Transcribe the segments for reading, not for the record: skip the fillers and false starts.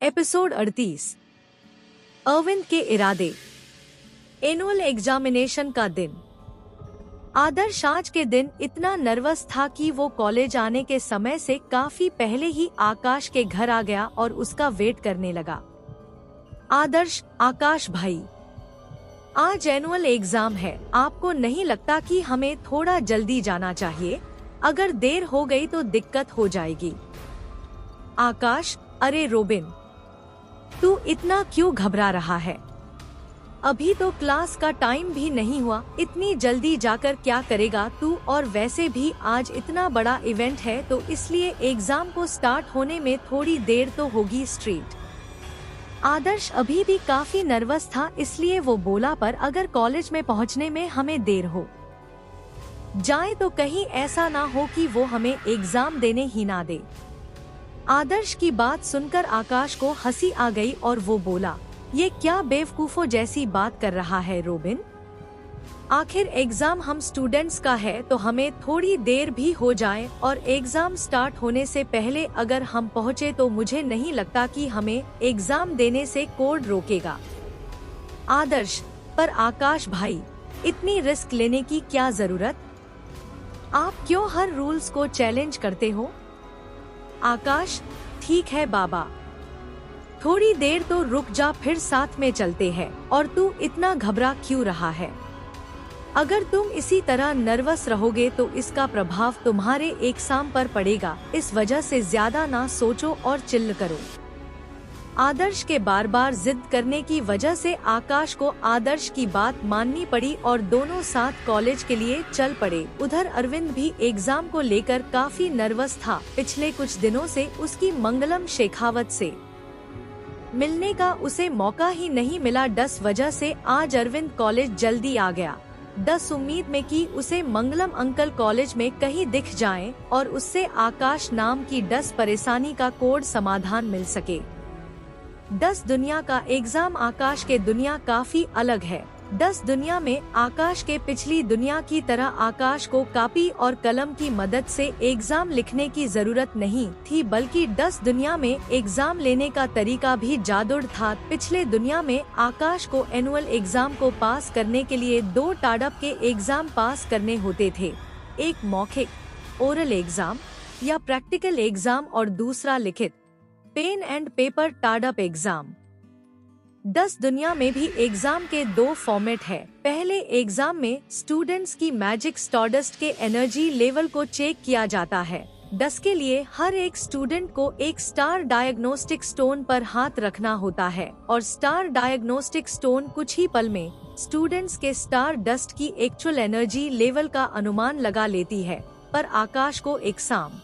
Episode 38। Arvind के इरादे। Annual examination का दिन। आदर्श आज के दिन इतना नर्वस था कि वो कॉलेज आने के समय से काफी पहले ही आकाश के घर आ गया और उसका वेट करने लगा। आदर्श, आकाश भाई, आज एनुअल एग्जाम है, आपको नहीं लगता कि हमें थोड़ा जल्दी जाना चाहिए? अगर देर हो गई तो दिक्कत हो जाएगी। आकाश, अरे रोबिन, तू इतना क्यों घबरा रहा है? अभी तो क्लास का टाइम भी नहीं हुआ, इतनी जल्दी जाकर क्या करेगा तू? और वैसे भी आज इतना बड़ा इवेंट है तो इसलिए एग्जाम को स्टार्ट होने में थोड़ी देर तो होगी। स्ट्रीट आदर्श अभी भी काफी नर्वस था, इसलिए वो बोला, पर अगर कॉलेज में पहुंचने में हमें देर हो जाए तो कहीं ऐसा ना हो कि वो हमें एग्जाम देने ही ना दे। आदर्श की बात सुनकर आकाश को हंसी आ गई और वो बोला, ये क्या बेवकूफों जैसी बात कर रहा है रोबिन? आखिर एग्जाम हम स्टूडेंट्स का है तो हमें थोड़ी देर भी हो जाए और एग्जाम स्टार्ट होने से पहले अगर हम पहुँचे तो मुझे नहीं लगता कि हमें एग्जाम देने से कोर्ट रोकेगा। आदर्श, पर आकाश भाई, इतनी रिस्क लेने की क्या जरूरत? आप क्यों हर रूल्स को चैलेंज करते हो? आकाश, ठीक है बाबा, थोड़ी देर तो रुक जा, फिर साथ में चलते हैं। और तू इतना घबरा क्यों रहा है? अगर तुम इसी तरह नर्वस रहोगे तो इसका प्रभाव तुम्हारे एग्जाम पर पड़ेगा, इस वजह से ज्यादा ना सोचो और चिल्ल करो। आदर्श के बार बार जिद करने की वजह से आकाश को आदर्श की बात माननी पड़ी और दोनों साथ कॉलेज के लिए चल पड़े। उधर अरविंद भी एग्जाम को लेकर काफी नर्वस था। पिछले कुछ दिनों से उसकी मंगलम शेखावत से मिलने का उसे मौका ही नहीं मिला। 10 वजह से आज अरविंद कॉलेज जल्दी आ गया। 10 उम्मीद में कि उसे मंगलम अंकल कॉलेज में कहीं दिख जाएं और उससे आकाश नाम की 10 परेशानी का कोड समाधान मिल सके। 10 दुनिया का एग्जाम आकाश के दुनिया काफी अलग है। 10 दुनिया में आकाश के पिछली दुनिया की तरह आकाश को कॉपी और कलम की मदद से एग्जाम लिखने की जरूरत नहीं थी, बल्कि 10 दुनिया में एग्जाम लेने का तरीका भी जादुई था। पिछले दुनिया में आकाश को एनुअल एग्जाम को पास करने के लिए 2 टाडप के एग्जाम पास करने होते थे, एक मौखिक ओरल एग्जाम या प्रैक्टिकल एग्जाम और दूसरा लिखित पेन एंड पेपर टाडप एग्जाम। 10 दुनिया में भी एग्जाम के 2 फॉर्मेट है। पहले एग्जाम में स्टूडेंट्स की मैजिक स्टारडस्ट के एनर्जी लेवल को चेक किया जाता है। 10 के लिए हर एक स्टूडेंट को एक स्टार डायग्नोस्टिक स्टोन पर हाथ रखना होता है और स्टार डायग्नोस्टिक स्टोन कुछ ही पल में स्टूडेंट्स के स्टार डस्ट की एक्चुअल एनर्जी लेवल का अनुमान लगा लेती है। पर आकाश को एग्जाम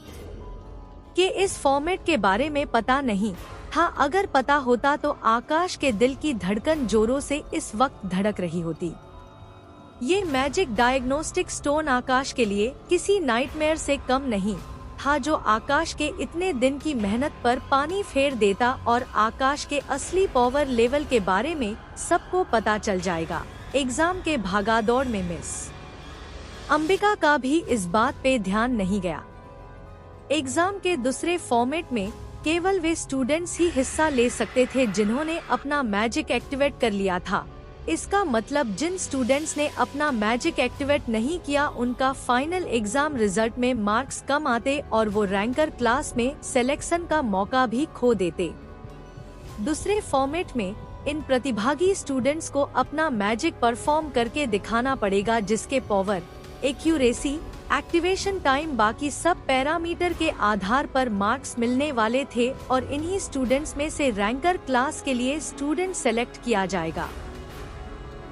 के इस फॉर्मेट के बारे में पता नहीं था। अगर पता होता तो आकाश के दिल की धड़कन जोरों से इस वक्त धड़क रही होती। ये मैजिक डायग्नोस्टिक स्टोन आकाश के लिए किसी नाइटमेयर से कम नहीं था, जो आकाश के इतने दिन की मेहनत पर पानी फेर देता और आकाश के असली पावर लेवल के बारे में सबको पता चल जाएगा। एग्जाम के भागादौड़ में मिस अंबिका का भी इस बात पे ध्यान नहीं गया। एग्जाम के दूसरे फॉर्मेट में केवल वे स्टूडेंट्स ही हिस्सा ले सकते थे जिन्होंने अपना मैजिक एक्टिवेट कर लिया था। इसका मतलब जिन स्टूडेंट्स ने अपना मैजिक एक्टिवेट नहीं किया उनका फाइनल एग्जाम रिजल्ट में मार्क्स कम आते और वो रैंकर क्लास में सिलेक्शन का मौका भी खो देते। दूसरे फॉर्मेट में इन प्रतिभागी स्टूडेंट्स को अपना मैजिक परफॉर्म करके दिखाना पड़ेगा, जिसके पावर, एक्यूरेसी, एक्टिवेशन टाइम, बाकी सब पैरामीटर के आधार पर मार्क्स मिलने वाले थे और इन्हीं स्टूडेंट्स में से रैंकर क्लास के लिए स्टूडेंट सेलेक्ट किया जाएगा।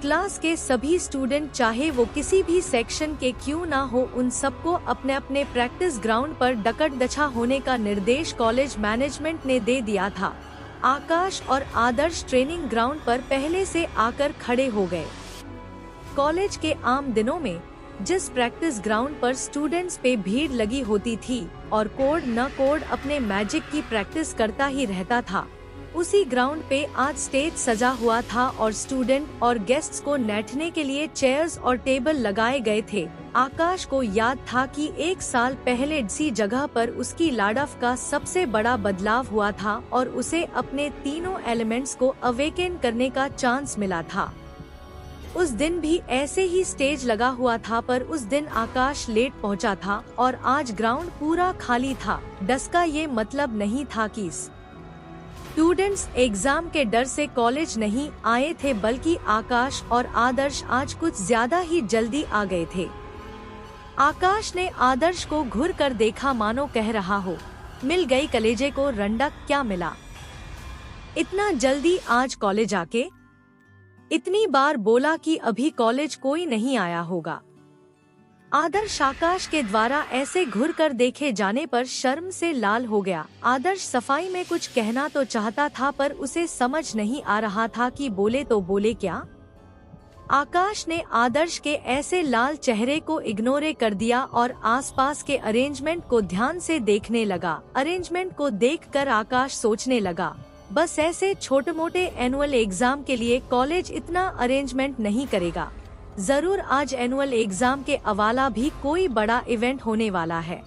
क्लास के सभी स्टूडेंट, चाहे वो किसी भी सेक्शन के क्यों ना हो, उन सबको अपने अपने प्रैक्टिस ग्राउंड पर डकट दछा होने का निर्देश कॉलेज मैनेजमेंट ने दे दिया था। आकाश और आदर्श ट्रेनिंग ग्राउंड पर पहले से आकर खड़े हो गए। कॉलेज के आम दिनों में जिस प्रैक्टिस ग्राउंड पर स्टूडेंट्स पे भीड़ लगी होती थी और कोड न कोड अपने मैजिक की प्रैक्टिस करता ही रहता था, उसी ग्राउंड पे आज स्टेज सजा हुआ था और स्टूडेंट और गेस्ट्स को बैठने के लिए चेयर्स और टेबल लगाए गए थे। आकाश को याद था कि 1 साल पहले इसी जगह पर उसकी लाइफ का सबसे बड़ा बदलाव हुआ था और उसे अपने तीनों एलिमेंट्स को अवेकन करने का चांस मिला था। उस दिन भी ऐसे ही स्टेज लगा हुआ था, पर उस दिन आकाश लेट पहुंचा था और आज ग्राउंड पूरा खाली था। डस का ये मतलब नहीं था कि स्टूडेंट्स एग्जाम के डर से कॉलेज नहीं आए थे, बल्कि आकाश और आदर्श आज कुछ ज्यादा ही जल्दी आ गए थे। आकाश ने आदर्श को घूर कर देखा, मानो कह रहा हो, मिल गई कलेजे को रंडक, क्या मिला इतना जल्दी आज कॉलेज आके। इतनी बार बोला कि अभी कॉलेज कोई नहीं आया होगा। आदर्श आकाश के द्वारा ऐसे घुर कर देखे जाने पर शर्म से लाल हो गया। आदर्श सफाई में कुछ कहना तो चाहता था, पर उसे समझ नहीं आ रहा था कि बोले तो बोले क्या। आकाश ने आदर्श के ऐसे लाल चेहरे को इग्नोर कर दिया और आसपास के अरेंजमेंट को ध्यान से देखने लगा। अरेंजमेंट को देखकर आकाश सोचने लगा, बस ऐसे छोटे मोटे एनुअल एग्जाम के लिए कॉलेज इतना अरेंजमेंट नहीं करेगा। जरूर आज एनुअल एग्जाम के अलावा भी कोई बड़ा इवेंट होने वाला है।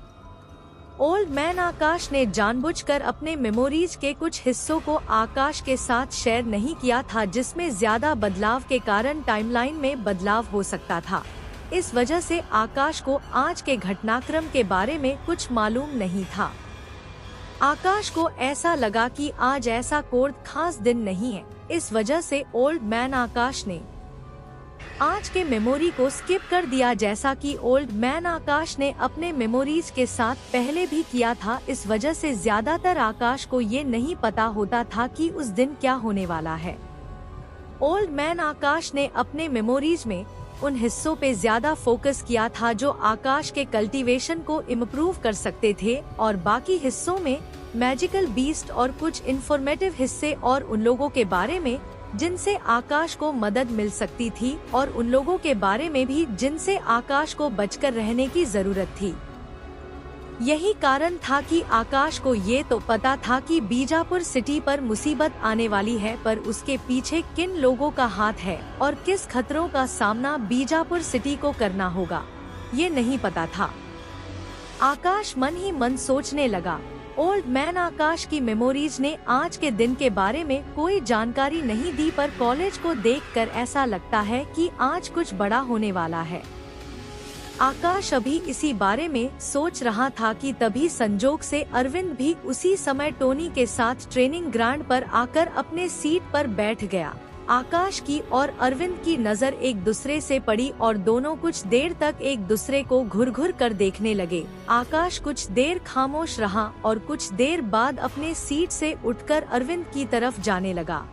ओल्ड मैन आकाश ने जानबूझकर अपने मेमोरीज के कुछ हिस्सों को आकाश के साथ शेयर नहीं किया था, जिसमें ज्यादा बदलाव के कारण टाइमलाइन में बदलाव हो सकता था। इस वजह से आकाश को आज के घटनाक्रम के बारे में कुछ मालूम नहीं था। आकाश को ऐसा लगा कि आज ऐसा कोई खास दिन नहीं है। इस वजह से ओल्ड मैन आकाश ने आज के मेमोरी को स्किप कर दिया, जैसा कि ओल्ड मैन आकाश ने अपने मेमोरीज के साथ पहले भी किया था। इस वजह से ज्यादातर आकाश को ये नहीं पता होता था कि उस दिन क्या होने वाला है। ओल्ड मैन आकाश ने अपने मेमोरीज में उन हिस्सों पे ज्यादा फोकस किया था जो आकाश के कल्टीवेशन को इम्प्रूव कर सकते थे, और बाकी हिस्सों में मैजिकल बीस्ट और कुछ इंफॉर्मेटिव हिस्से और उन लोगों के बारे में जिनसे आकाश को मदद मिल सकती थी, और उन लोगों के बारे में भी जिनसे आकाश को बचकर रहने की जरूरत थी। यही कारण था कि आकाश को ये तो पता था कि बीजापुर सिटी पर मुसीबत आने वाली है, पर उसके पीछे किन लोगों का हाथ है और किस खतरों का सामना बीजापुर सिटी को करना होगा, ये नहीं पता था। आकाश मन ही मन सोचने लगा। ओल्ड मैन आकाश की मेमोरीज ने आज के दिन के बारे में कोई जानकारी नहीं दी, पर कॉलेज को देखकर ऐसा लगता है कि आज कुछ बड़ा होने वाला है। आकाश अभी इसी बारे में सोच रहा था कि तभी संजोग से अरविंद भी उसी समय टोनी के साथ ट्रेनिंग ग्राउंड पर आकर अपने सीट पर बैठ गया। आकाश की और अरविंद की नजर एक दूसरे से पड़ी और दोनों कुछ देर तक एक दूसरे को घुर घुर कर देखने लगे। आकाश कुछ देर खामोश रहा और कुछ देर बाद अपने सीट से उठकर अरविंद की तरफ जाने लगा।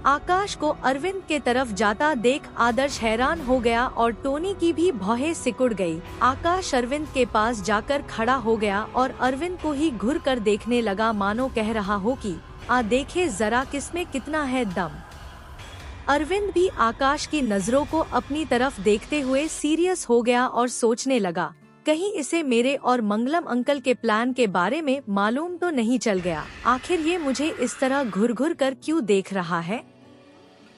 आकाश को अरविंद के तरफ जाता देख आदर्श हैरान हो गया और टोनी की भी भौहें सिकुड़ गई। आकाश अरविंद के पास जाकर खड़ा हो गया और अरविंद को ही घुर कर देखने लगा, मानो कह रहा हो कि आ देखे जरा किसमें कितना है दम। अरविंद भी आकाश की नजरों को अपनी तरफ देखते हुए सीरियस हो गया और सोचने लगा, कहीं इसे मेरे और मंगलम अंकल के प्लान के बारे में मालूम तो नहीं चल गया। आखिर ये मुझे इस तरह घुर घुर कर क्यों देख रहा है।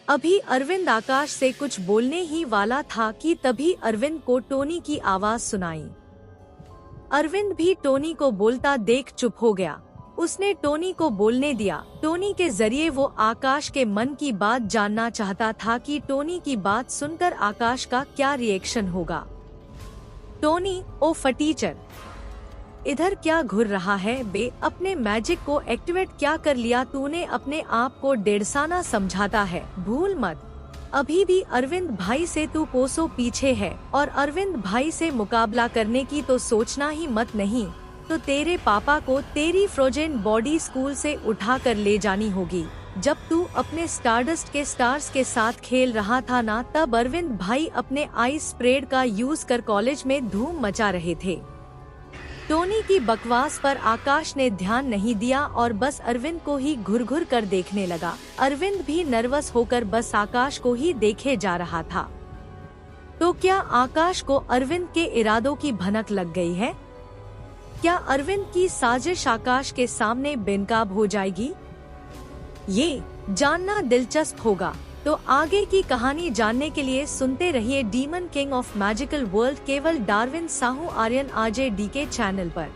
अभी अरविंद आकाश से कुछ बोलने ही वाला था कि तभी अरविंद को टोनी की आवाज सुनाई। अरविंद भी टोनी को बोलता देख चुप हो गया। उसने टोनी को बोलने दिया। टोनी के जरिए वो आकाश के मन की बात जानना चाहता था कि टोनी की बात सुनकर आकाश का क्या रिएक्शन होगा। टोनी, ओ फटीचर, इधर क्या घुर रहा है बे? अपने मैजिक को एक्टिवेट क्या कर लिया तूने? अपने आप को डेढ़साना समझाता है, भूल मत। अभी भी अरविंद भाई से तू कोसों पीछे है और अरविंद भाई से मुकाबला करने की तो सोचना ही मत। नहीं तो तेरे पापा को तेरी फ्रोजन बॉडी स्कूल से उठा कर ले जानी होगी। जब तू अपने स्टारडस्ट के स्टार्स के साथ खेल रहा था ना, तब अरविंद भाई अपने आइस स्प्रेड का यूज कर कॉलेज में धूम मचा रहे थे। टोनी की बकवास पर आकाश ने ध्यान नहीं दिया और बस अरविंद को ही घुर घुर कर देखने लगा। अरविंद भी नर्वस होकर बस आकाश को ही देखे जा रहा था। तो क्या आकाश को अरविंद के इरादों की भनक लग गई है? क्या अरविंद की साजिश आकाश के सामने बेनकाब हो जाएगी? ये जानना दिलचस्प होगा। तो आगे की कहानी जानने के लिए सुनते रहिए demon king of magical world केवल Darwin Sahu Aryan RJ DK channel पर।